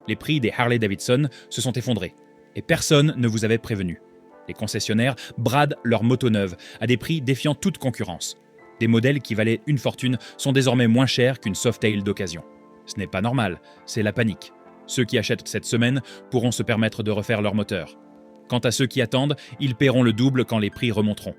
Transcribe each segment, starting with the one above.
Les prix des Harley-Davidson se sont effondrés. Et personne ne vous avait prévenu. Les concessionnaires bradent leurs motos neuves à des prix défiant toute concurrence. Des modèles qui valaient une fortune sont désormais moins chers qu'une Softail d'occasion. Ce n'est pas normal, c'est la panique. Ceux qui achètent cette semaine pourront se permettre de refaire leur moteur. Quant à ceux qui attendent, ils paieront le double quand les prix remonteront.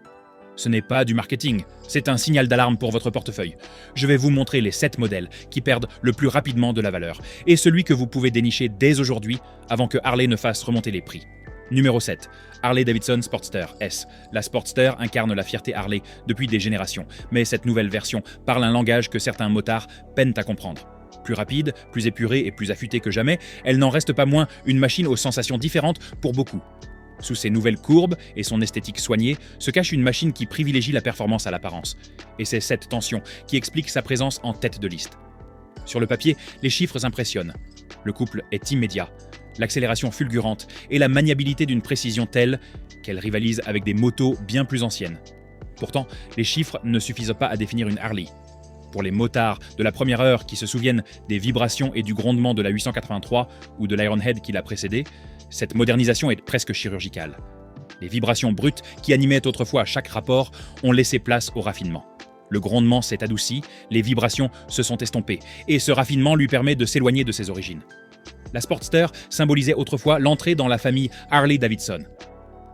Ce n'est pas du marketing, c'est un signal d'alarme pour votre portefeuille. Je vais vous montrer les 7 modèles qui perdent le plus rapidement de la valeur et celui que vous pouvez dénicher dès aujourd'hui avant que Harley ne fasse remonter les prix. Numéro 7. Harley-Davidson Sportster S. La Sportster incarne la fierté Harley depuis des générations, mais cette nouvelle version parle un langage que certains motards peinent à comprendre. Plus rapide, plus épurée et plus affûtée que jamais, elle n'en reste pas moins une machine aux sensations différentes pour beaucoup. Sous ses nouvelles courbes et son esthétique soignée, se cache une machine qui privilégie la performance à l'apparence. Et c'est cette tension qui explique sa présence en tête de liste. Sur le papier, les chiffres impressionnent. Le couple est immédiat, l'accélération fulgurante et la maniabilité d'une précision telle qu'elle rivalise avec des motos bien plus anciennes. Pourtant, les chiffres ne suffisent pas à définir une Harley. Pour les motards de la première heure qui se souviennent des vibrations et du grondement de la 883 ou de l'Ironhead qui l'a précédée, cette modernisation est presque chirurgicale. Les vibrations brutes qui animaient autrefois chaque rapport ont laissé place au raffinement. Le grondement s'est adouci, les vibrations se sont estompées, et ce raffinement lui permet de s'éloigner de ses origines. La Sportster symbolisait autrefois l'entrée dans la famille Harley-Davidson.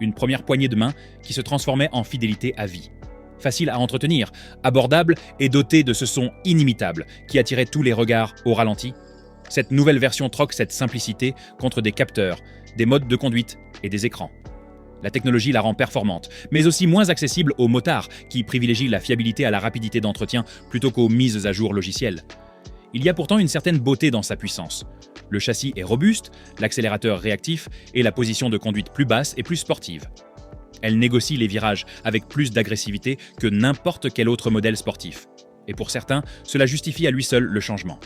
Une première poignée de main qui se transformait en fidélité à vie. Facile à entretenir, abordable et dotée de ce son inimitable qui attirait tous les regards au ralenti. Cette nouvelle version troque cette simplicité contre des capteurs, des modes de conduite et des écrans. La technologie la rend performante, mais aussi moins accessible aux motards qui privilégient la fiabilité à la rapidité d'entretien plutôt qu'aux mises à jour logicielles. Il y a pourtant une certaine beauté dans sa puissance. Le châssis est robuste, l'accélérateur réactif et la position de conduite plus basse et plus sportive. Elle négocie les virages avec plus d'agressivité que n'importe quel autre modèle sportif. Et pour certains, cela justifie à lui seul le changement.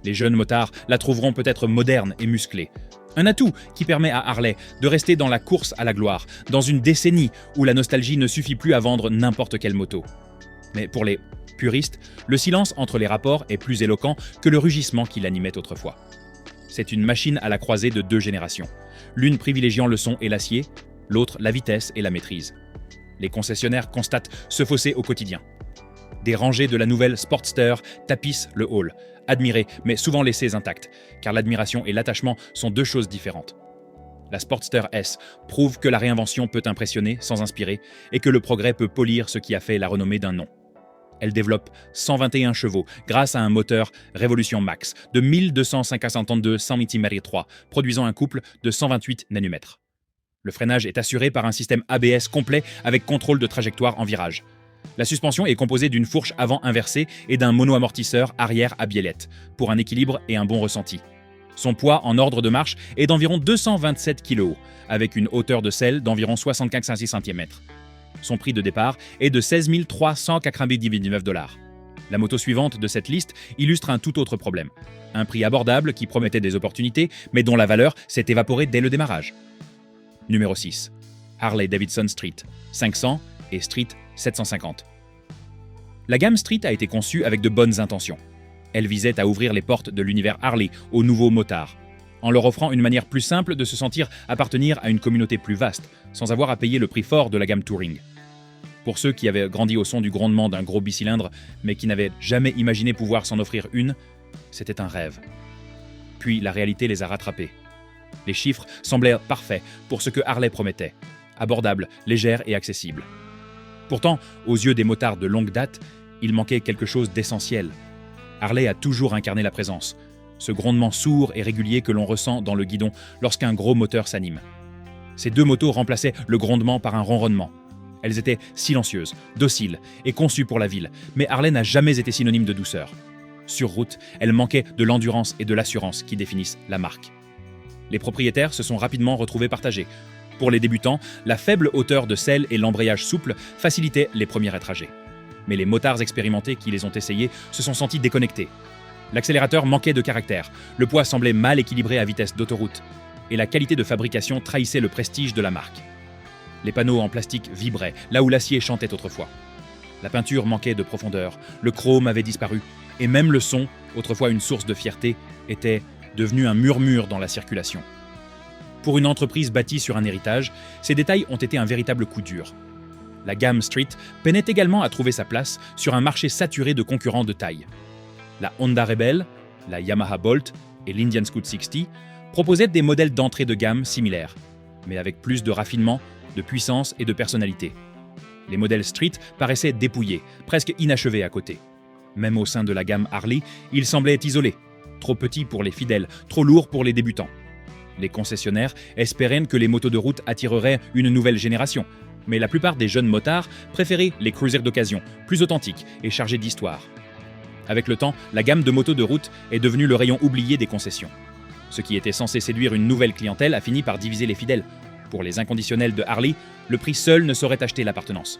Les jeunes motards la trouveront peut-être moderne et musclée. Un atout qui permet à Harley de rester dans la course à la gloire, dans une décennie où la nostalgie ne suffit plus à vendre n'importe quelle moto. Mais pour les puristes, le silence entre les rapports est plus éloquent que le rugissement qui l'animait autrefois. C'est une machine à la croisée de 2 générations, l'une privilégiant le son et l'acier, l'autre la vitesse et la maîtrise. Les concessionnaires constatent ce fossé au quotidien. Des rangées de la nouvelle Sportster tapissent le hall, admirées mais souvent laissées intactes, car l'admiration et l'attachement sont 2 choses différentes. La Sportster S prouve que la réinvention peut impressionner sans inspirer et que le progrès peut polir ce qui a fait la renommée d'un nom. Elle développe 121 chevaux grâce à un moteur Révolution Max de 1252 100 Nm3, produisant un couple de 128 Nm. Le freinage est assuré par un système ABS complet avec contrôle de trajectoire en virage. La suspension est composée d'une fourche avant inversée et d'un mono-amortisseur arrière à biellette, pour un équilibre et un bon ressenti. Son poids en ordre de marche est d'environ 227 kg, avec une hauteur de selle d'environ 75 cm. Son prix de départ est de 16 399 $. La moto suivante de cette liste illustre un tout autre problème. Un prix abordable qui promettait des opportunités, mais dont la valeur s'est évaporée dès le démarrage. Numéro 6. Harley-Davidson Street 500 et Street 750. La gamme Street a été conçue avec de bonnes intentions. Elle visait à ouvrir les portes de l'univers Harley aux nouveaux motards, en leur offrant une manière plus simple de se sentir appartenir à une communauté plus vaste, sans avoir à payer le prix fort de la gamme Touring. Pour ceux qui avaient grandi au son du grondement d'un gros bicylindre, mais qui n'avaient jamais imaginé pouvoir s'en offrir une, c'était un rêve. Puis la réalité les a rattrapés. Les chiffres semblaient parfaits pour ce que Harley promettait, abordable, légère et accessible. Pourtant, aux yeux des motards de longue date, il manquait quelque chose d'essentiel. Harley a toujours incarné la présence, ce grondement sourd et régulier que l'on ressent dans le guidon lorsqu'un gros moteur s'anime. Ces 2 motos remplaçaient le grondement par un ronronnement. Elles étaient silencieuses, dociles et conçues pour la ville, mais Harley n'a jamais été synonyme de douceur. Sur route, elle manquait de l'endurance et de l'assurance qui définissent la marque. Les propriétaires se sont rapidement retrouvés partagés. Pour les débutants, la faible hauteur de selle et l'embrayage souple facilitaient les premiers trajets. Mais les motards expérimentés qui les ont essayés se sont sentis déconnectés. L'accélérateur manquait de caractère, le poids semblait mal équilibré à vitesse d'autoroute, et la qualité de fabrication trahissait le prestige de la marque. Les panneaux en plastique vibraient, là où l'acier chantait autrefois. La peinture manquait de profondeur, le chrome avait disparu, et même le son, autrefois une source de fierté, était devenu un murmure dans la circulation. Pour une entreprise bâtie sur un héritage, ces détails ont été un véritable coup dur. La gamme Street peinait également à trouver sa place sur un marché saturé de concurrents de taille. La Honda Rebel, la Yamaha Bolt et l'Indian Scout 60 proposaient des modèles d'entrée de gamme similaires, mais avec plus de raffinement, de puissance et de personnalité. Les modèles Street paraissaient dépouillés, presque inachevés à côté. Même au sein de la gamme Harley, ils semblaient isolés, trop petits pour les fidèles, trop lourds pour les débutants. Les concessionnaires espéraient que les motos de route attireraient une nouvelle génération, mais la plupart des jeunes motards préféraient les cruisers d'occasion, plus authentiques et chargés d'histoire. Avec le temps, la gamme de motos de route est devenue le rayon oublié des concessions. Ce qui était censé séduire une nouvelle clientèle a fini par diviser les fidèles. Pour les inconditionnels de Harley, le prix seul ne saurait acheter l'appartenance.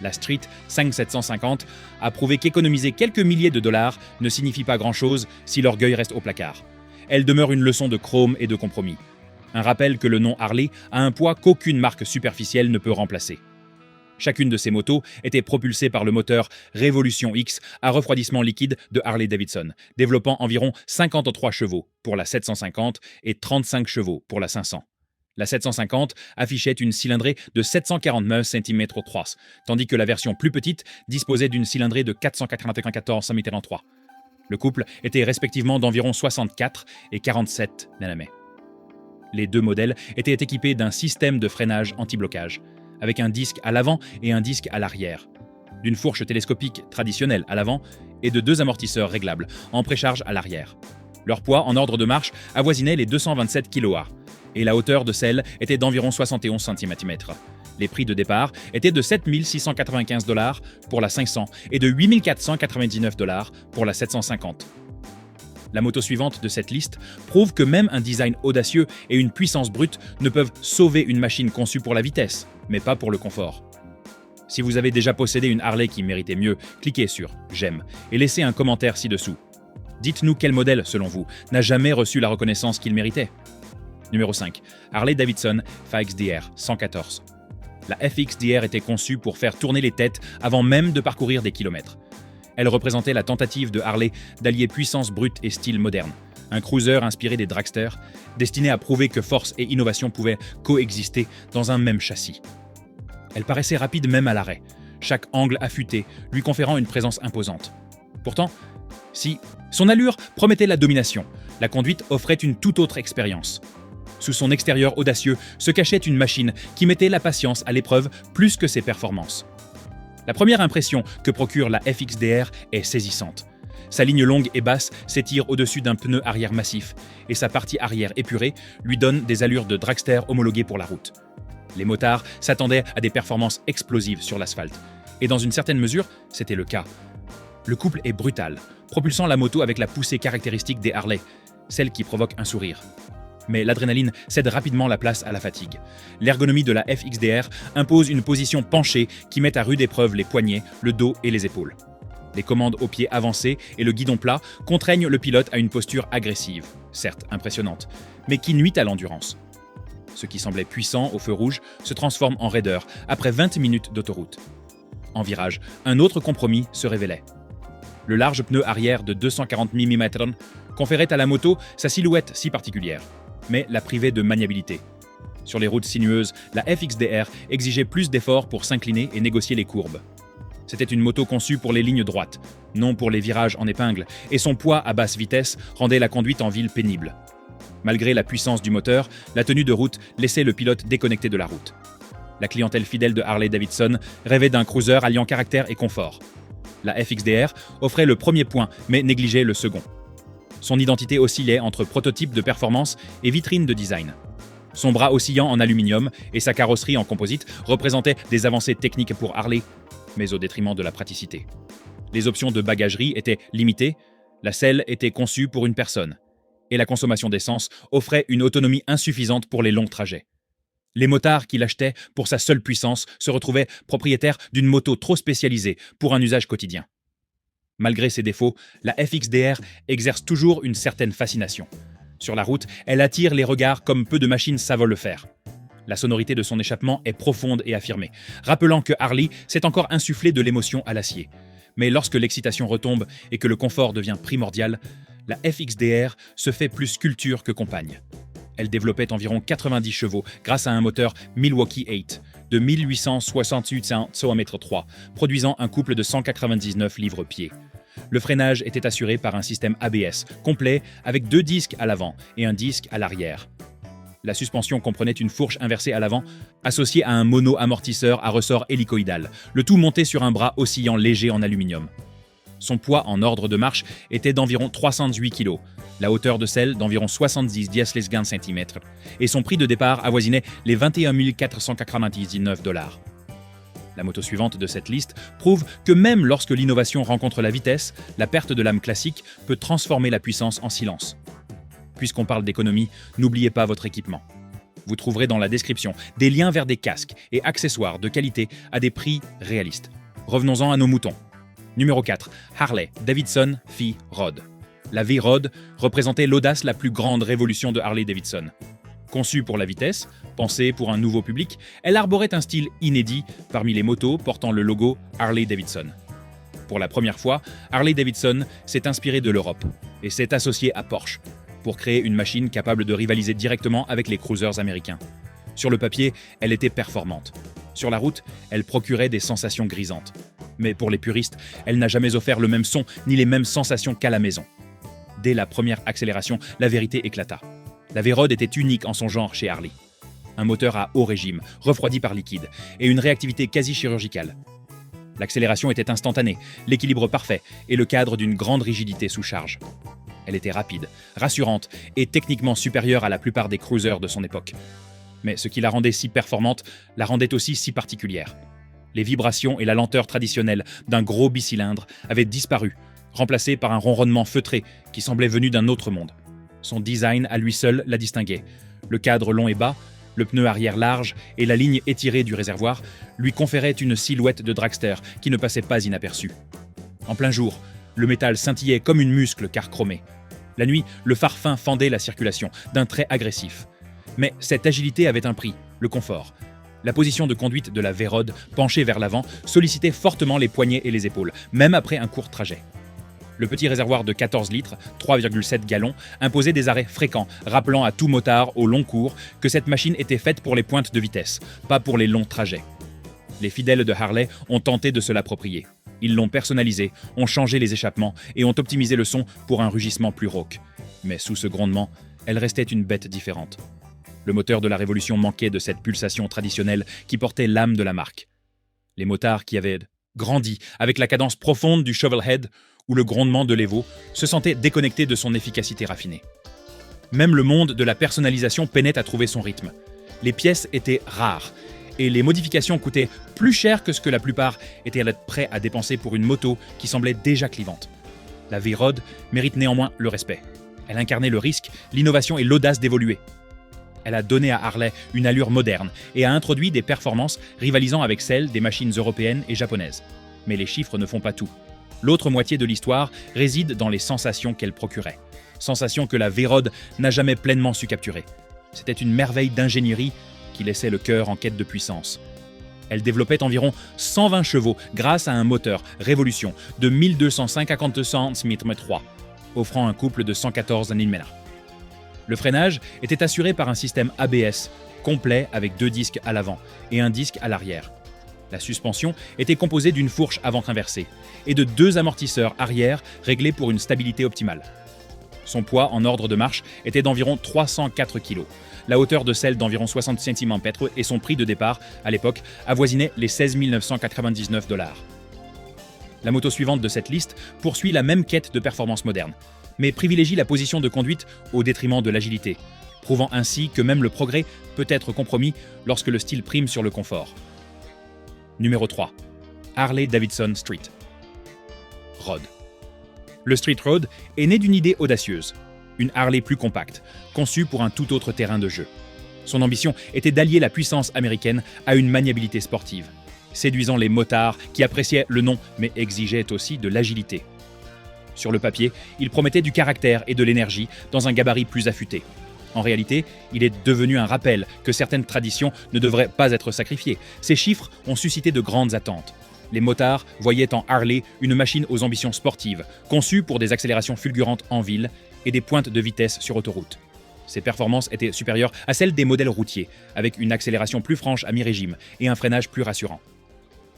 La Street 5750 a prouvé qu'économiser quelques milliers de dollars ne signifie pas grand-chose si l'orgueil reste au placard. Elle demeure une leçon de chrome et de compromis. Un rappel que le nom Harley a un poids qu'aucune marque superficielle ne peut remplacer. Chacune de ces motos était propulsée par le moteur Revolution X à refroidissement liquide de Harley-Davidson, développant environ 53 chevaux pour la 750 et 35 chevaux pour la 500. La 750 affichait une cylindrée de 749 cm3, tandis que la version plus petite disposait d'une cylindrée de 494 cm3. Le couple était respectivement d'environ 64 et 47 nm. Les deux modèles étaient équipés d'un système de freinage anti-blocage, avec un disque à l'avant et un disque à l'arrière, d'une fourche télescopique traditionnelle à l'avant et de deux amortisseurs réglables en précharge à l'arrière. Leur poids en ordre de marche avoisinait les 227 kWh et la hauteur de selle était d'environ 71 cm. Les prix de départ étaient de 7 695 $ pour la 500 et de 8 499 $ pour la 750. La moto suivante de cette liste prouve que même un design audacieux et une puissance brute ne peuvent sauver une machine conçue pour la vitesse, mais pas pour le confort. Si vous avez déjà possédé une Harley qui méritait mieux, cliquez sur « J'aime » et laissez un commentaire ci-dessous. Dites-nous quel modèle, selon vous, n'a jamais reçu la reconnaissance qu'il méritait. Numéro 5. Harley-Davidson FXDR 114. La FXDR était conçue pour faire tourner les têtes avant même de parcourir des kilomètres. Elle représentait la tentative de Harley d'allier puissance brute et style moderne. Un cruiser inspiré des dragsters, destiné à prouver que force et innovation pouvaient coexister dans un même châssis. Elle paraissait rapide même à l'arrêt, chaque angle affûté lui conférant une présence imposante. Pourtant, si son allure promettait la domination, la conduite offrait une toute autre expérience. Sous son extérieur audacieux se cachait une machine qui mettait la patience à l'épreuve plus que ses performances. La première impression que procure la FXDR est saisissante. Sa ligne longue et basse s'étire au-dessus d'un pneu arrière massif, et sa partie arrière épurée lui donne des allures de dragster homologué pour la route. Les motards s'attendaient à des performances explosives sur l'asphalte, et dans une certaine mesure, c'était le cas. Le couple est brutal, propulsant la moto avec la poussée caractéristique des Harley, celle qui provoque un sourire. Mais l'adrénaline cède rapidement la place à la fatigue. L'ergonomie de la FXDR impose une position penchée qui met à rude épreuve les poignets, le dos et les épaules. Les commandes aux pieds avancés et le guidon plat contraignent le pilote à une posture agressive, certes impressionnante, mais qui nuit à l'endurance. Ce qui semblait puissant au feu rouge se transforme en raideur après 20 minutes d'autoroute. En virage, un autre compromis se révélait. Le large pneu arrière de 240 mm conférait à la moto sa silhouette si particulière, mais la privait de maniabilité. Sur les routes sinueuses, la FXDR exigeait plus d'efforts pour s'incliner et négocier les courbes. C'était une moto conçue pour les lignes droites, non pour les virages en épingle, et son poids à basse vitesse rendait la conduite en ville pénible. Malgré la puissance du moteur, la tenue de route laissait le pilote déconnecté de la route. La clientèle fidèle de Harley-Davidson rêvait d'un cruiser alliant caractère et confort. La FXDR offrait le premier point, mais négligeait le second. Son identité oscillait entre prototype de performance et vitrine de design. Son bras oscillant en aluminium et sa carrosserie en composite représentaient des avancées techniques pour Harley, mais au détriment de la praticité. Les options de bagagerie étaient limitées, la selle était conçue pour une personne, et la consommation d'essence offrait une autonomie insuffisante pour les longs trajets. Les motards qui l'achetaient pour sa seule puissance se retrouvaient propriétaires d'une moto trop spécialisée pour un usage quotidien. Malgré ses défauts, la FXDR exerce toujours une certaine fascination. Sur la route, elle attire les regards comme peu de machines savent le faire. La sonorité de son échappement est profonde et affirmée, rappelant que Harley s'est encore insufflé de l'émotion à l'acier. Mais lorsque l'excitation retombe et que le confort devient primordial, la FXDR se fait plus sculpture que compagne. Elle développait environ 90 chevaux grâce à un moteur Milwaukee 8 de 1868 Cm3, produisant un couple de 199 livres-pieds. Le freinage était assuré par un système ABS complet avec 2 disques à l'avant et un disque à l'arrière. La suspension comprenait une fourche inversée à l'avant, associée à un mono-amortisseur à ressort hélicoïdal, le tout monté sur un bras oscillant léger en aluminium. Son poids en ordre de marche était d'environ 308 kg, la hauteur de selle d'environ 70 cm, et son prix de départ avoisinait les 21 499 $. La moto suivante de cette liste prouve que même lorsque l'innovation rencontre la vitesse, la perte de lame classique peut transformer la puissance en silence. Puisqu'on parle d'économie, n'oubliez pas votre équipement. Vous trouverez dans la description des liens vers des casques et accessoires de qualité à des prix réalistes. Revenons-en à nos moutons. Numéro 4. Harley Davidson V-Rod. La V-Rod représentait l'audace la plus grande révolution de Harley-Davidson. Conçue pour la vitesse, pensée pour un nouveau public, elle arborait un style inédit parmi les motos portant le logo Harley-Davidson. Pour la première fois, Harley-Davidson s'est inspiré de l'Europe et s'est associé à Porsche pour créer une machine capable de rivaliser directement avec les cruisers américains. Sur le papier, elle était performante. Sur la route, elle procurait des sensations grisantes. Mais pour les puristes, elle n'a jamais offert le même son ni les mêmes sensations qu'à la maison. Dès la première accélération, la vérité éclata. La V-Rod était unique en son genre chez Harley. Un moteur à haut régime, refroidi par liquide, et une réactivité quasi chirurgicale. L'accélération était instantanée, l'équilibre parfait et le cadre d'une grande rigidité sous charge. Elle était rapide, rassurante et techniquement supérieure à la plupart des cruisers de son époque. Mais ce qui la rendait si performante la rendait aussi si particulière. Les vibrations et la lenteur traditionnelle d'un gros bicylindre avaient disparu, remplacées par un ronronnement feutré qui semblait venu d'un autre monde. Son design à lui seul la distinguait. Le cadre long et bas, le pneu arrière large et la ligne étirée du réservoir lui conféraient une silhouette de dragster qui ne passait pas inaperçue. En plein jour, le métal scintillait comme une muscle chromée. La nuit, le phare fin fendait la circulation d'un trait agressif. Mais cette agilité avait un prix, le confort. La position de conduite de la V-Rod, penchée vers l'avant, sollicitait fortement les poignets et les épaules, même après un court trajet. Le petit réservoir de 14 litres, 3,7 gallons, imposait des arrêts fréquents, rappelant à tout motard au long cours que cette machine était faite pour les pointes de vitesse, pas pour les longs trajets. Les fidèles de Harley ont tenté de se l'approprier. Ils l'ont personnalisé, ont changé les échappements et ont optimisé le son pour un rugissement plus rauque. Mais sous ce grondement, elle restait une bête différente. Le moteur de la Révolution manquait de cette pulsation traditionnelle qui portait l'âme de la marque. Les motards qui avaient grandi avec la cadence profonde du Shovelhead ou le grondement de l'Evo se sentaient déconnectés de son efficacité raffinée. Même le monde de la personnalisation peinait à trouver son rythme. Les pièces étaient rares et les modifications coûtaient plus cher que ce que la plupart étaient prêts à dépenser pour une moto qui semblait déjà clivante. La V-Rod mérite néanmoins le respect. Elle incarnait le risque, l'innovation et l'audace d'évoluer. Elle a donné à Harley une allure moderne et a introduit des performances rivalisant avec celles des machines européennes et japonaises. Mais les chiffres ne font pas tout. L'autre moitié de l'histoire réside dans les sensations qu'elle procurait. Sensations que la V-Rod n'a jamais pleinement su capturer. C'était une merveille d'ingénierie qui laissait le cœur en quête de puissance. Elle développait environ 120 chevaux grâce à un moteur Révolution de 1250 Cm3, offrant un couple de 114 Nm. Le freinage était assuré par un système ABS complet avec 2 disques à l'avant et un disque à l'arrière. La suspension était composée d'une fourche avant inversée et de 2 amortisseurs arrière réglés pour une stabilité optimale. Son poids en ordre de marche était d'environ 304 kg, la hauteur de selle d'environ 60 cm et son prix de départ, à l'époque, avoisinait les 16 999 $. La moto suivante de cette liste poursuit la même quête de performance moderne, mais privilégie la position de conduite au détriment de l'agilité, prouvant ainsi que même le progrès peut être compromis lorsque le style prime sur le confort. Numéro 3. Harley-Davidson Street Rod. Le Street Rod est né d'une idée audacieuse, une Harley plus compacte, conçue pour un tout autre terrain de jeu. Son ambition était d'allier la puissance américaine à une maniabilité sportive, séduisant les motards qui appréciaient le nom mais exigeaient aussi de l'agilité. Sur le papier, il promettait du caractère et de l'énergie dans un gabarit plus affûté. En réalité, il est devenu un rappel que certaines traditions ne devraient pas être sacrifiées. Ces chiffres ont suscité de grandes attentes. Les motards voyaient en Harley une machine aux ambitions sportives, conçue pour des accélérations fulgurantes en ville et des pointes de vitesse sur autoroute. Ses performances étaient supérieures à celles des modèles routiers, avec une accélération plus franche à mi-régime et un freinage plus rassurant.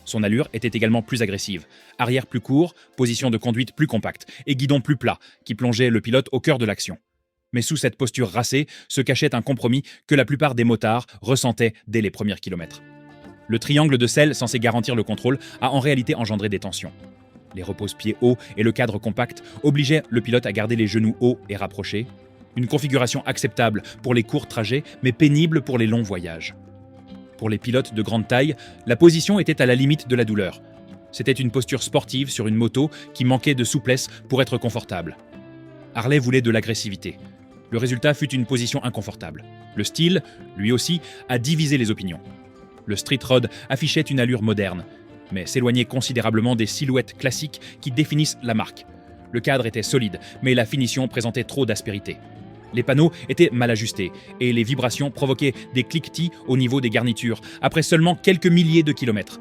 Son allure était également plus agressive, arrière plus court, position de conduite plus compacte et guidon plus plat, qui plongeait le pilote au cœur de l'action. Mais sous cette posture racée se cachait un compromis que la plupart des motards ressentaient dès les premiers kilomètres. Le triangle de selle censé garantir le contrôle a en réalité engendré des tensions. Les repose-pieds hauts et le cadre compact obligeaient le pilote à garder les genoux hauts et rapprochés, une configuration acceptable pour les courts trajets, mais pénible pour les longs voyages. Pour les pilotes de grande taille, la position était à la limite de la douleur. C'était une posture sportive sur une moto qui manquait de souplesse pour être confortable. Harley voulait de l'agressivité. Le résultat fut une position inconfortable. Le style, lui aussi, a divisé les opinions. Le street rod affichait une allure moderne, mais s'éloignait considérablement des silhouettes classiques qui définissent la marque. Le cadre était solide, mais la finition présentait trop d'aspérité. Les panneaux étaient mal ajustés et les vibrations provoquaient des cliquetis au niveau des garnitures, après seulement quelques milliers de kilomètres.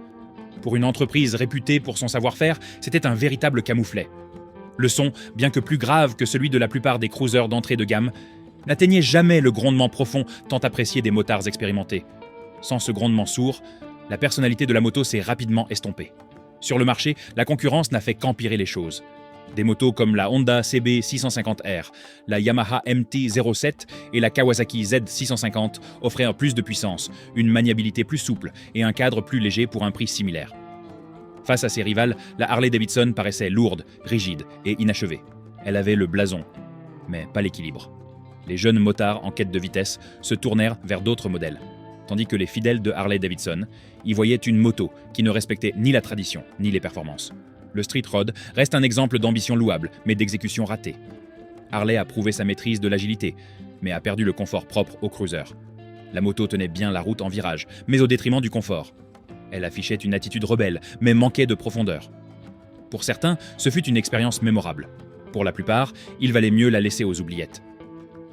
Pour une entreprise réputée pour son savoir-faire, c'était un véritable camouflet. Le son, bien que plus grave que celui de la plupart des cruisers d'entrée de gamme, n'atteignait jamais le grondement profond tant apprécié des motards expérimentés. Sans ce grondement sourd, la personnalité de la moto s'est rapidement estompée. Sur le marché, la concurrence n'a fait qu'empirer les choses. Des motos comme la Honda CB650R, la Yamaha MT-07 et la Kawasaki Z650 offraient plus de puissance, une maniabilité plus souple et un cadre plus léger pour un prix similaire. Face à ses rivales, la Harley-Davidson paraissait lourde, rigide et inachevée. Elle avait le blason, mais pas l'équilibre. Les jeunes motards en quête de vitesse se tournèrent vers d'autres modèles, tandis que les fidèles de Harley-Davidson y voyaient une moto qui ne respectait ni la tradition ni les performances. Le street rod reste un exemple d'ambition louable, mais d'exécution ratée. Harley a prouvé sa maîtrise de l'agilité, mais a perdu le confort propre au cruiser. La moto tenait bien la route en virage, mais au détriment du confort. Elle affichait une attitude rebelle, mais manquait de profondeur. Pour certains, ce fut une expérience mémorable. Pour la plupart, il valait mieux la laisser aux oubliettes.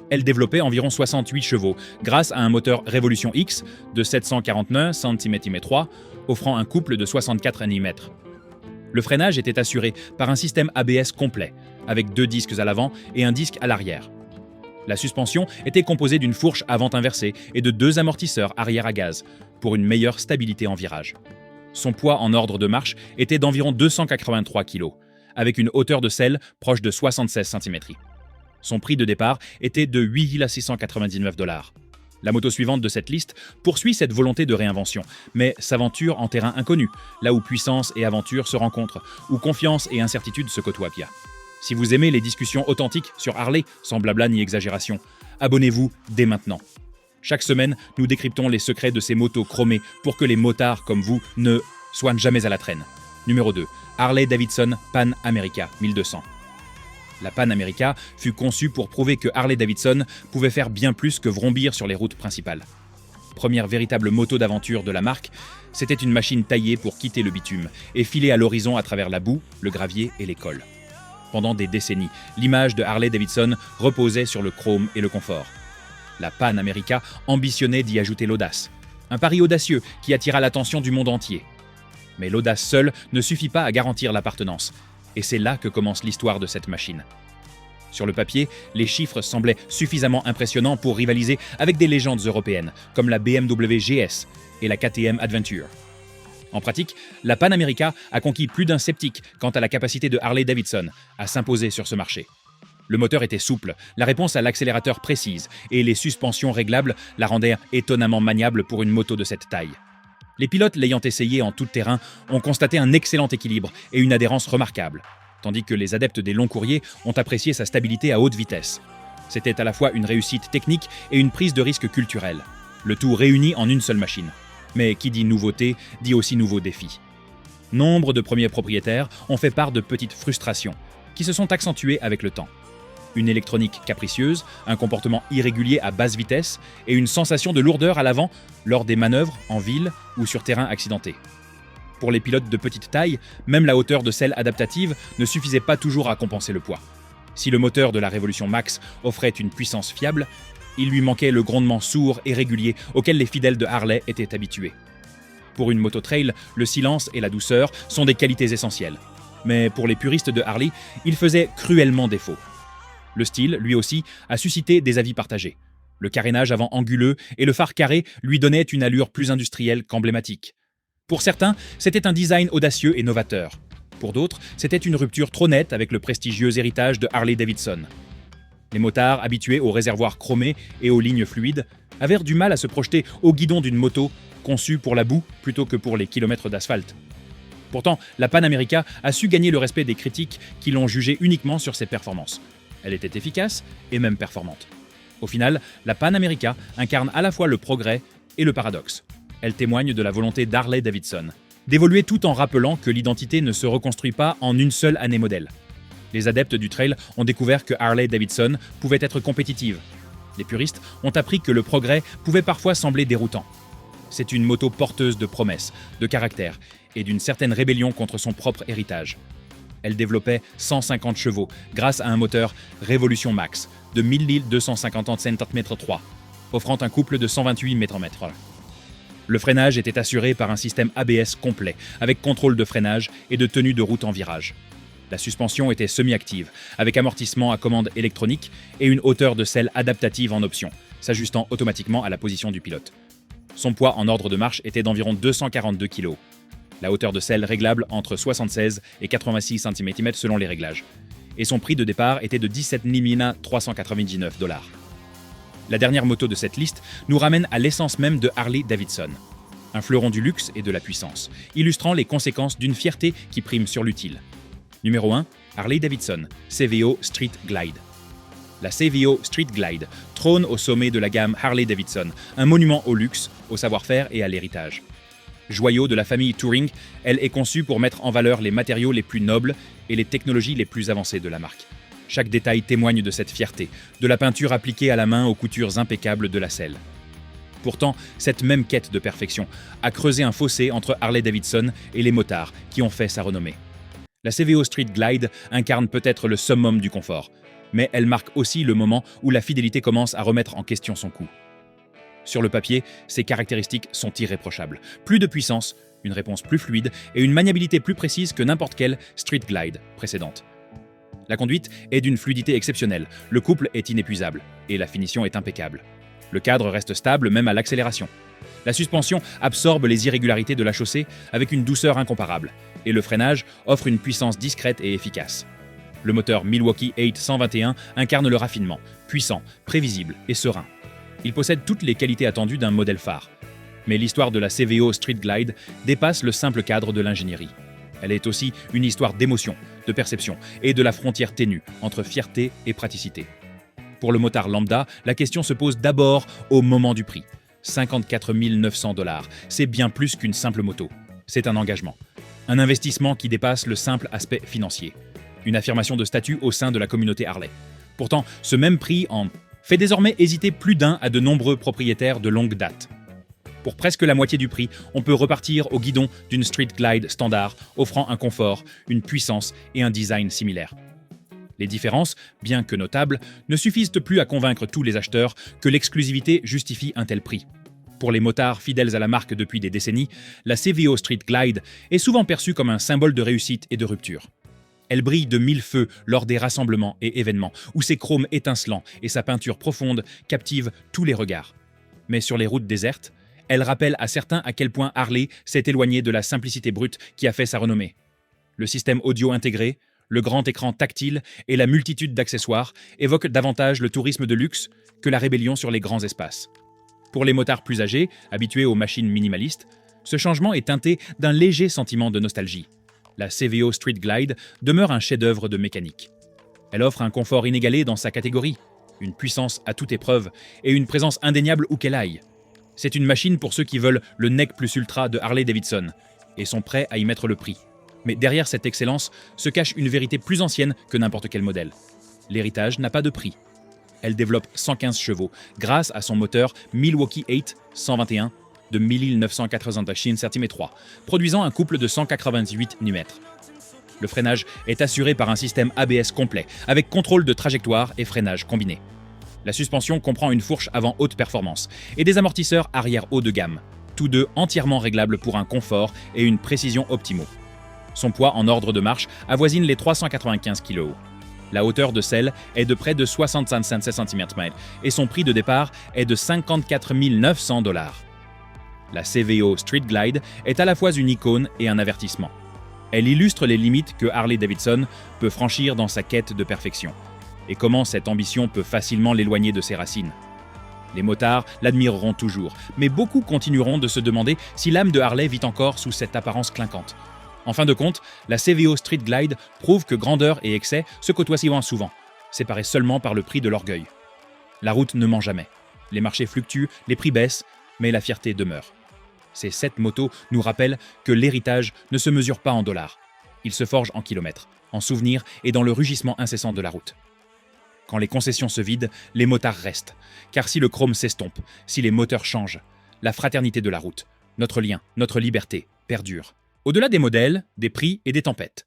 Elle développait environ 68 chevaux, grâce à un moteur Revolution X de 749 cm3, offrant un couple de 64 Nm. Le freinage était assuré par un système ABS complet, avec 2 disques à l'avant et un disque à l'arrière. La suspension était composée d'une fourche avant inversée et de 2 amortisseurs arrière à gaz, pour une meilleure stabilité en virage. Son poids en ordre de marche était d'environ 283 kg, avec une hauteur de selle proche de 76 cm. Son prix de départ était de 8 699 $. La moto suivante de cette liste poursuit cette volonté de réinvention, mais s'aventure en terrain inconnu, là où puissance et aventure se rencontrent, où confiance et incertitude se côtoient bien. Si vous aimez les discussions authentiques sur Harley, sans blabla ni exagération, abonnez-vous dès maintenant. Chaque semaine, nous décryptons les secrets de ces motos chromées pour que les motards comme vous ne soient jamais à la traîne. Numéro 2. Harley-Davidson Pan America 1200. La Pan America fut conçue pour prouver que Harley-Davidson pouvait faire bien plus que vrombir sur les routes principales. Première véritable moto d'aventure de la marque, c'était une machine taillée pour quitter le bitume et filer à l'horizon à travers la boue, le gravier et les cols. Pendant des décennies, l'image de Harley-Davidson reposait sur le chrome et le confort. La Pan America ambitionnait d'y ajouter l'audace. Un pari audacieux qui attira l'attention du monde entier. Mais l'audace seule ne suffit pas à garantir l'appartenance. Et c'est là que commence l'histoire de cette machine. Sur le papier, les chiffres semblaient suffisamment impressionnants pour rivaliser avec des légendes européennes, comme la BMW GS et la KTM Adventure. En pratique, la Pan America a conquis plus d'un sceptique quant à la capacité de Harley-Davidson à s'imposer sur ce marché. Le moteur était souple, la réponse à l'accélérateur précise, et les suspensions réglables la rendaient étonnamment maniable pour une moto de cette taille. Les pilotes l'ayant essayé en tout terrain ont constaté un excellent équilibre et une adhérence remarquable, tandis que les adeptes des longs courriers ont apprécié sa stabilité à haute vitesse. C'était à la fois une réussite technique et une prise de risque culturelle, le tout réuni en une seule machine. Mais qui dit nouveauté, dit aussi nouveaux défis. Nombre de premiers propriétaires ont fait part de petites frustrations, qui se sont accentuées avec le temps. Une électronique capricieuse, un comportement irrégulier à basse vitesse et une sensation de lourdeur à l'avant lors des manœuvres en ville ou sur terrain accidenté. Pour les pilotes de petite taille, même la hauteur de selle adaptative ne suffisait pas toujours à compenser le poids. Si le moteur de la Révolution Max offrait une puissance fiable, il lui manquait le grondement sourd et régulier auquel les fidèles de Harley étaient habitués. Pour une moto trail, le silence et la douceur sont des qualités essentielles. Mais pour les puristes de Harley, il faisait cruellement défaut. Le style, lui aussi, a suscité des avis partagés. Le carénage avant anguleux et le phare carré lui donnaient une allure plus industrielle qu'emblématique. Pour certains, c'était un design audacieux et novateur. Pour d'autres, c'était une rupture trop nette avec le prestigieux héritage de Harley-Davidson. Les motards, habitués aux réservoirs chromés et aux lignes fluides, avaient du mal à se projeter au guidon d'une moto conçue pour la boue plutôt que pour les kilomètres d'asphalte. Pourtant, la Pan America a su gagner le respect des critiques qui l'ont jugée uniquement sur ses performances. Elle était efficace et même performante. Au final, la Pan America incarne à la fois le progrès et le paradoxe. Elle témoigne de la volonté d'Harley-Davidson d'évoluer tout en rappelant que l'identité ne se reconstruit pas en une seule année modèle. Les adeptes du trail ont découvert que Harley-Davidson pouvait être compétitive. Les puristes ont appris que le progrès pouvait parfois sembler déroutant. C'est une moto porteuse de promesses, de caractère et d'une certaine rébellion contre son propre héritage. Elle développait 150 chevaux grâce à un moteur Revolution Max de 1250 Cm3, offrant un couple de 128 Nm. Le freinage était assuré par un système ABS complet, avec contrôle de freinage et de tenue de route en virage. La suspension était semi-active, avec amortissement à commande électronique et une hauteur de selle adaptative en option, s'ajustant automatiquement à la position du pilote. Son poids en ordre de marche était d'environ 242 kg. La hauteur de selle réglable entre 76 et 86 cm selon les réglages. Et son prix de départ était de 17 399 $. La dernière moto de cette liste nous ramène à l'essence même de Harley-Davidson. Un fleuron du luxe et de la puissance, illustrant les conséquences d'une fierté qui prime sur l'utile. Numéro 1, Harley-Davidson, CVO Street Glide. La CVO Street Glide trône au sommet de la gamme Harley-Davidson, un monument au luxe, au savoir-faire et à l'héritage. Joyau de la famille Touring, elle est conçue pour mettre en valeur les matériaux les plus nobles et les technologies les plus avancées de la marque. Chaque détail témoigne de cette fierté, de la peinture appliquée à la main aux coutures impeccables de la selle. Pourtant, cette même quête de perfection a creusé un fossé entre Harley-Davidson et les motards qui ont fait sa renommée. La CVO Street Glide incarne peut-être le summum du confort, mais elle marque aussi le moment où la fidélité commence à remettre en question son coût. Sur le papier, ses caractéristiques sont irréprochables. Plus de puissance, une réponse plus fluide et une maniabilité plus précise que n'importe quelle Street Glide précédente. La conduite est d'une fluidité exceptionnelle, le couple est inépuisable et la finition est impeccable. Le cadre reste stable même à l'accélération. La suspension absorbe les irrégularités de la chaussée avec une douceur incomparable et le freinage offre une puissance discrète et efficace. Le moteur Milwaukee 8 121 incarne le raffinement, puissant, prévisible et serein. Il possède toutes les qualités attendues d'un modèle phare. Mais l'histoire de la CVO Street Glide dépasse le simple cadre de l'ingénierie. Elle est aussi une histoire d'émotion, de perception et de la frontière ténue entre fierté et praticité. Pour le motard lambda, la question se pose d'abord au moment du prix. 54 900 $, c'est bien plus qu'une simple moto. C'est un engagement. Un investissement qui dépasse le simple aspect financier. Une affirmation de statut au sein de la communauté Harley. Pourtant, ce même prix en fait désormais hésiter plus d'un à de nombreux propriétaires de longue date. Pour presque la moitié du prix, on peut repartir au guidon d'une Street Glide standard, offrant un confort, une puissance et un design similaires. Les différences, bien que notables, ne suffisent plus à convaincre tous les acheteurs que l'exclusivité justifie un tel prix. Pour les motards fidèles à la marque depuis des décennies, la CVO Street Glide est souvent perçue comme un symbole de réussite et de rupture. Elle brille de mille feux lors des rassemblements et événements, où ses chromes étincelants et sa peinture profonde captivent tous les regards. Mais sur les routes désertes, elle rappelle à certains à quel point Harley s'est éloigné de la simplicité brute qui a fait sa renommée. Le système audio intégré, le grand écran tactile et la multitude d'accessoires évoquent davantage le tourisme de luxe que la rébellion sur les grands espaces. Pour les motards plus âgés, habitués aux machines minimalistes, ce changement est teinté d'un léger sentiment de nostalgie. La CVO Street Glide demeure un chef-d'œuvre de mécanique. Elle offre un confort inégalé dans sa catégorie, une puissance à toute épreuve et une présence indéniable où qu'elle aille. C'est une machine pour ceux qui veulent le nec plus ultra de Harley-Davidson et sont prêts à y mettre le prix. Mais derrière cette excellence se cache une vérité plus ancienne que n'importe quel modèle. L'héritage n'a pas de prix. Elle développe 115 chevaux grâce à son moteur Milwaukee 8 121 de 1980 Cm3, produisant un couple de 188 Nm. Le freinage est assuré par un système ABS complet, avec contrôle de trajectoire et freinage combiné. La suspension comprend une fourche avant haute performance et des amortisseurs arrière haut de gamme. tous deux entièrement réglables pour un confort et une précision optimaux. Son poids en ordre de marche avoisine les 395 kg. La hauteur de selle est de près de 65 cm et son prix de départ est de 54 900 $. La CVO Street Glide est à la fois une icône et un avertissement. Elle illustre les limites que Harley-Davidson peut franchir dans sa quête de perfection, et comment cette ambition peut facilement l'éloigner de ses racines. Les motards l'admireront toujours, mais beaucoup continueront de se demander si l'âme de Harley vit encore sous cette apparence clinquante. En fin de compte, la CVO Street Glide prouve que grandeur et excès se côtoient si souvent, séparés seulement par le prix de l'orgueil. La route ne ment jamais. Les marchés fluctuent, les prix baissent, mais la fierté demeure. Ces 7 motos nous rappellent que l'héritage ne se mesure pas en dollars. Il se forge en kilomètres, en souvenirs et dans le rugissement incessant de la route. Quand les concessions se vident, les motards restent. Car si le chrome s'estompe, si les moteurs changent, la fraternité de la route, notre lien, notre liberté, perdure. Au-delà des modèles, des prix et des tempêtes.